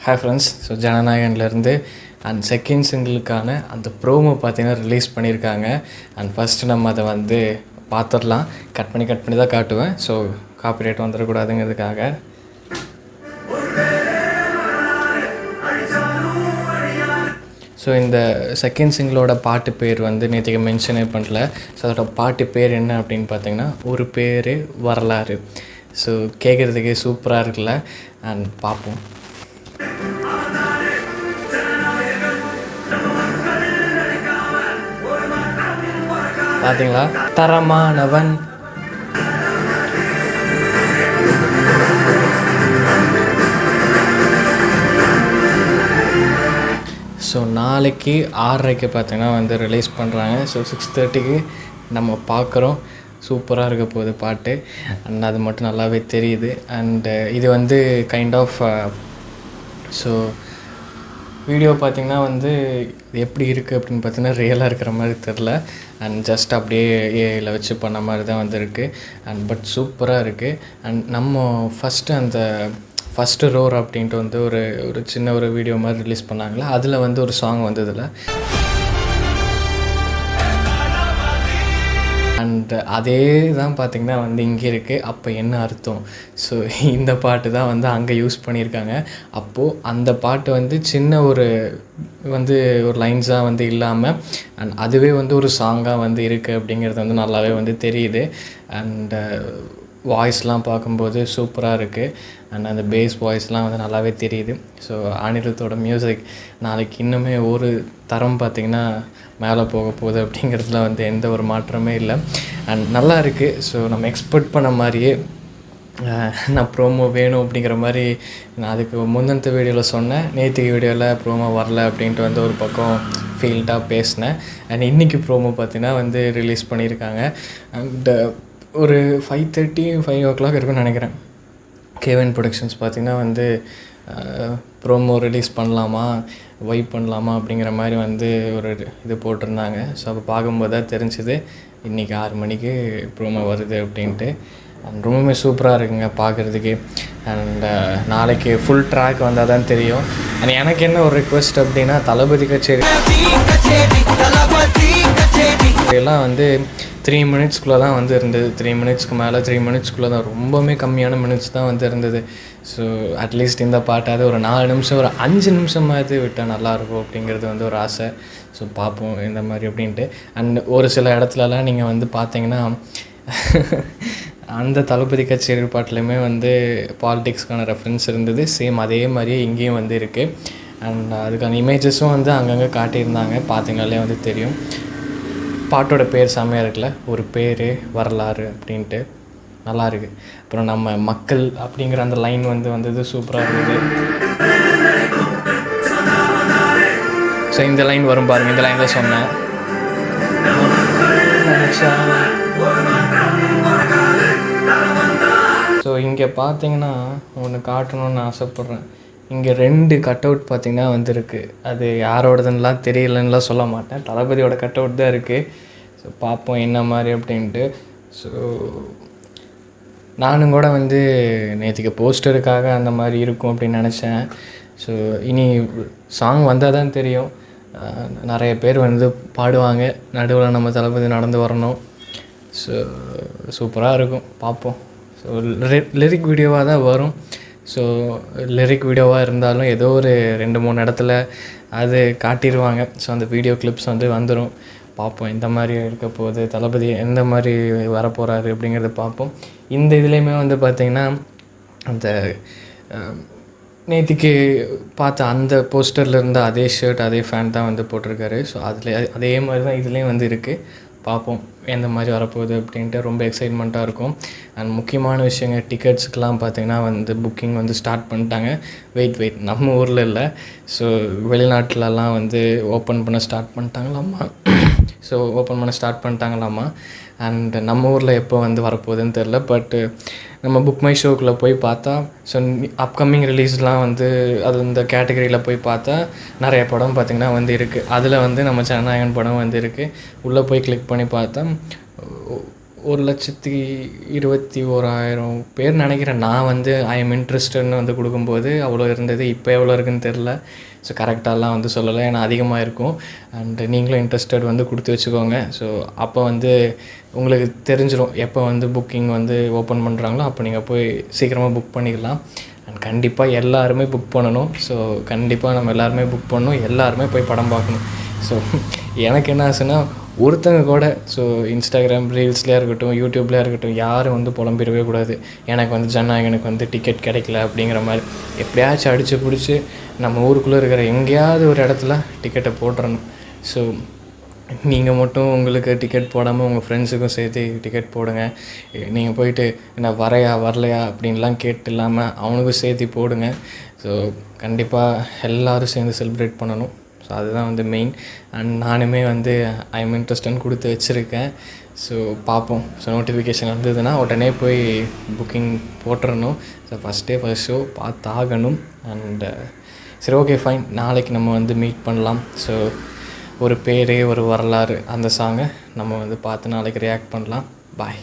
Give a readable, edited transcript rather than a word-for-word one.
Hi friends. So ஜனநாயகன்லேருந்து and second சிங்கிளுக்கான அந்த ப்ரோமோ பார்த்தீங்கன்னா ரிலீஸ் பண்ணியிருக்காங்க. அண்ட் ஃபஸ்ட்டு நம்ம அதை வந்து பார்த்துடலாம். கட் பண்ணி தான் காட்டுவேன். ஸோ காப்பிரைட் வந்துடக்கூடாதுங்கிறதுக்காக. ஸோ இந்த செகண்ட் சிங்கிளோட பாட்டு பேர் வந்து நேற்றுக்கு மென்ஷனே பண்ணல. ஸோ அதோட பாட்டு பேர் என்ன அப்படின்னு பார்த்தீங்கன்னா ஒரு பேர் வரலாறு. ஸோ கேட்குறதுக்கே சூப்பராக இருக்குல்ல. அண்ட் பார்ப்போம். பார்த்தீங்களா, தரமானவன். ஸோ நாளைக்கு 6:30 பார்த்தீங்கன்னா வந்து ரிலீஸ் பண்ணுறாங்க. ஸோ 6:30 நம்ம பார்க்குறோம். சூப்பராக இருக்க போகுது பாட்டு. அண்ட் அது மட்டும் நல்லாவே தெரியுது. அண்டு இது வந்து கைண்ட் ஆஃப் ஸோ வீடியோ பார்த்திங்கன்னா வந்து எப்படி இருக்குது அப்படின்னு பார்த்தீங்கன்னா ரியலாக இருக்கிற மாதிரி தெரில. அண்ட் ஜஸ்ட் அப்படியே ஏஐயில் வச்சு பண்ண மாதிரி தான் வந்துருக்கு. அண்ட் பட் சூப்பராக இருக்குது. அண்ட் நம்ம ஃபஸ்ட்டு ரோர் அப்படின்ட்டு வந்து ஒரு சின்ன ஒரு வீடியோ மாதிரி ரிலீஸ் பண்ணாங்களா, அதில் வந்து ஒரு சாங் வந்ததில்ல. அண்ட் அதே தான் பார்த்திங்கன்னா வந்து இங்கே இருக்குது. அப்போ என்ன அர்த்தம்? ஸோ இந்த பாட்டு தான் வந்து அங்கே யூஸ் பண்ணியிருக்காங்க. அப்போது அந்த பாட்டு வந்து சின்ன ஒரு லைன்ஸாக வந்து இல்லாமல் அண்ட் அதுவே வந்து ஒரு சாங்காக வந்து இருக்குது அப்படிங்கிறது வந்து நல்லாவே வந்து தெரியுது. அண்டு வாய்ஸ்லாம் பார்க்கும்போது சூப்பராக இருக்குது. அண்ட் அந்த பேஸ் வாய்ஸ்லாம் வந்து நல்லாவே தெரியுது. ஸோ அனிருத்தோட மியூசிக் நாளைக்கு இன்னுமே ஒரு தரம் பார்த்திங்கன்னா மேலே போக போகுது அப்படிங்கிறதுல வந்து எந்த ஒரு மாற்றமே இல்லை. அண்ட் நல்லா இருக்குது. ஸோ நம்ம எக்ஸ்பெக்ட் பண்ண மாதிரியே நான் ப்ரோமோ வேணும் அப்படிங்கிற மாதிரி நான் அதுக்கு முந்தின வீடியோவில் சொன்னேன். நேற்றுக்கு வீடியோவில் ப்ரோமோ வரல அப்படின்ட்டு வந்து ஒரு பக்கம் ஃபீல்டாக பேசினேன். அண்ட் இன்றைக்கி ப்ரோமோ பார்த்திங்கன்னா வந்து ரிலீஸ் பண்ணியிருக்காங்க. அண்ட் ஒரு 5:30 5 o'clock இருக்குன்னு நினைக்கிறேன். கேவன் ப்ரொடக்ஷன்ஸ் பார்த்திங்கன்னா வந்து ப்ரோமோ ரிலீஸ் பண்ணலாமா வைப் பண்ணலாமா அப்படிங்கிற மாதிரி வந்து ஒரு இது போட்டிருந்தாங்க. ஸோ அப்போ பார்க்கும்போது தான் தெரிஞ்சுது இன்றைக்கி 6 மணிக்கு ப்ரோமோ வருது அப்படின்ட்டு. அண்ட் ரொம்பவுமே சூப்பராக இருக்குங்க பார்க்குறதுக்கு. அண்ட் நாளைக்கு ஃபுல் ட்ராக் வந்தால் தான் தெரியும். அண்ட் எனக்கு என்ன ஒரு ரிக்வெஸ்ட் அப்படின்னா, தளபதி கச்சேரி எல்லாம் வந்து 3 minutesக்குள்ளே தான் வந்து இருந்தது. 3 minutesக்கு மேலே 3 minutesக்குள்ளே தான், ரொம்பவுமே கம்மியான மினிட்ஸ் தான் வந்து இருந்தது. ஸோ அட்லீஸ்ட் இந்த பாட்டாவது ஒரு 4 நிமிஷம் ஒரு 5 நிமிஷமாவது விட்டால் நல்லாயிருக்கும் அப்படிங்கிறது வந்து ஒரு ஆசை. ஸோ பார்ப்போம் இந்த மாதிரி அப்படின்ட்டு. அண்ட் ஒரு சில இடத்துலலாம் நீங்கள் வந்து பார்த்தீங்கன்னா அந்த தளபதி கச்சேரி பாட்டிலையுமே வந்து பாலிடிக்ஸ்க்கான ரெஃபரன்ஸ் இருந்தது. சேம் அதே மாதிரியே இங்கேயும் வந்து இருக்குது. அண்ட் அதுக்கான இமேஜஸும் வந்து அங்கங்கே காட்டியிருந்தாங்க. பார்த்தீங்கனாலே வந்து தெரியும். பாட்டோட பேர் செம்மையாக இருக்குல்ல, ஒரு பேர் வரலாறு அப்படின்ட்டு நல்லா இருக்குது. அப்புறம் நம்ம மக்கள் அப்படிங்கிற அந்த லைன் வந்தது சூப்பராக இருந்தது. ஸோ இந்த லைன் வரும் பாருங்கள். இந்த லைன் தான் சொன்னேன். ஸோ இங்கே பார்த்தீங்கன்னா ஒன்று காட்டணும்னு ஆசைப்பட்றேன். இங்கே 2 கட் அவுட் பார்த்திங்கன்னா வந்துருக்கு. அது யாரோடதுன்னெலாம் தெரியலன்னுலாம் சொல்ல மாட்டேன். தளபதியோட கட் அவுட் தான் இருக்குது. ஸோ பார்ப்போம் என்ன மாதிரி அப்படின்ட்டு. ஸோ நானும் கூட வந்து நேற்றுக்கு போஸ்டருக்காக அந்த மாதிரி இருக்கும் அப்படின்னு நினச்சேன். ஸோ இனி சாங் வந்தால் தான் தெரியும். நிறைய பேர் வந்து பாடுவாங்க, நடுவில் நம்ம தளபதி நடந்து வரணும். ஸோ சூப்பராக இருக்கும், பார்ப்போம். ஸோ லிரிக் வீடியோவாக தான் வரும். ஸோ லிரிக் வீடியோவாக இருந்தாலும் ஏதோ ஒரு 2-3 இடத்துல அது காட்டிடுவாங்க. ஸோ அந்த வீடியோ கிளிப்ஸ் வந்து வந்துடும். பார்ப்போம் எந்த மாதிரி இருக்க போகுது, தளபதி எந்த மாதிரி வரப்போகிறாரு அப்படிங்கிறத பார்ப்போம். இந்த இதுலேயுமே வந்து பார்த்திங்கன்னா அந்த நேற்றுக்கு பார்த்த அந்த போஸ்டரில் இருந்த அதே ஷர்ட் அதே ஃபேன் தான் வந்து போட்டிருக்காரு. ஸோ அதில் அதே மாதிரி தான் இதுலேயும் வந்து இருக்குது. பார்ப்போம் எந்த மாதிரி வரப்போகுது அப்படின்ட்டு ரொம்ப எக்ஸைட்மெண்ட்டாக இருக்கும். அண்ட் முக்கியமான விஷயங்க, டிக்கெட்ஸுக்கெலாம் பார்த்திங்கன்னா வந்து புக்கிங் வந்து ஸ்டார்ட் பண்ணிட்டாங்க. வெயிட் நம்ம ஊரில் இல்லை. ஸோ வெளிநாட்டிலலாம் வந்து ஓப்பன் பண்ண ஸ்டார்ட் பண்ணிட்டாங்களாமா. அண்ட் நம்ம ஊரில் எப்போ வந்து வரப்போகுதுன்னு தெரில. பட்டு நம்ம புக் மை ஷோக்குள்ளே போய் பார்த்தா ஸோ அப்கமிங் ரிலீஸ்லாம் வந்து அது இந்த கேட்டகரியில் போய் பார்த்தா நிறைய படம் பார்த்திங்கன்னா வந்து இருக்குது. அதில் வந்து நம்ம ஜனநாயகன் படம் வந்து இருக்குது. உள்ளே போய் கிளிக் பண்ணி பார்த்தா 1,21,000 பேர் நினைக்கிறேன். நான் வந்து ஐ எம் இன்ட்ரெஸ்டட்னு வந்து கொடுக்கும்போது அவ்வளோ இருந்தது. இப்போ எவ்வளோ இருக்குதுன்னு தெரில. ஸோ கரெக்டாலாம் வந்து சொல்லலை, ஏன்னா அதிகமாக இருக்கும். அண்டு நீங்களும் இன்ட்ரெஸ்டட் வந்து கொடுத்து வச்சுக்கோங்க. ஸோ அப்போ வந்து உங்களுக்கு தெரிஞ்சிடும் எப்போ வந்து புக்கிங் வந்து ஓப்பன் பண்ணுறாங்களோ அப்போ நீங்கள் போய் சீக்கிரமாக புக் பண்ணிக்கலாம். அண்ட் கண்டிப்பாக எல்லாருமே புக் பண்ணணும். ஸோ கண்டிப்பாக நம்ம எல்லாருமே புக் பண்ணணும், எல்லாருமே போய் படம் பார்க்கணும். ஸோ எனக்கு என்ன ஆச்சுன்னா, ஒருத்தங்க கூட ஸோ இன்ஸ்டாகிராம் ரீல்ஸ்லேயே இருக்கட்டும், யூடியூப்லேயே இருக்கட்டும், யாரும் வந்து புலம்பிடவே கூடாது, எனக்கு வந்து ஜனநாயகனுக்கு வந்து டிக்கெட் கிடைக்கல அப்படிங்கிற மாதிரி. எப்படியாச்சும் அடித்து பிடிச்சி நம்ம ஊருக்குள்ளே இருக்கிற எங்கேயாவது ஒரு இடத்துல டிக்கெட்டை போட்டுறணும். ஸோ நீங்கள் மட்டும் உங்களுக்கு டிக்கெட் போடாமல் உங்கள் ஃப்ரெண்ட்ஸுக்கும் சேர்த்து டிக்கெட் போடுங்க. நீங்கள் போயிட்டு என்ன வரையா வரலையா அப்படின்லாம் கேட்டு இல்லாமல் அவனுக்கும் சேர்த்து போடுங்க. ஸோ கண்டிப்பாக எல்லோரும் சேர்ந்து செலிப்ரேட் பண்ணணும். ஸோ அதுதான் வந்து மெயின். அண்ட் நானுமே வந்து ஐ எம் இன்ட்ரெஸ்ட்னு கொடுத்து வச்சுருக்கேன். ஸோ பார்ப்போம். ஸோ நோட்டிஃபிகேஷன் வந்ததுன்னா உடனே போய் புக்கிங் போட்டுறணும். ஸோ ஃபஸ்ட் ஷோ பார்த்தாகணும். அண்டு சரி, ஓகே, ஃபைன். நாளைக்கு நம்ம வந்து மீட் பண்ணலாம். ஸோ ஒரு பேரே ஒரு வரலாறு அந்த சாங்கை நம்ம வந்து பார்த்து நாளைக்கு ரியாக்ட் பண்ணலாம். பாய்.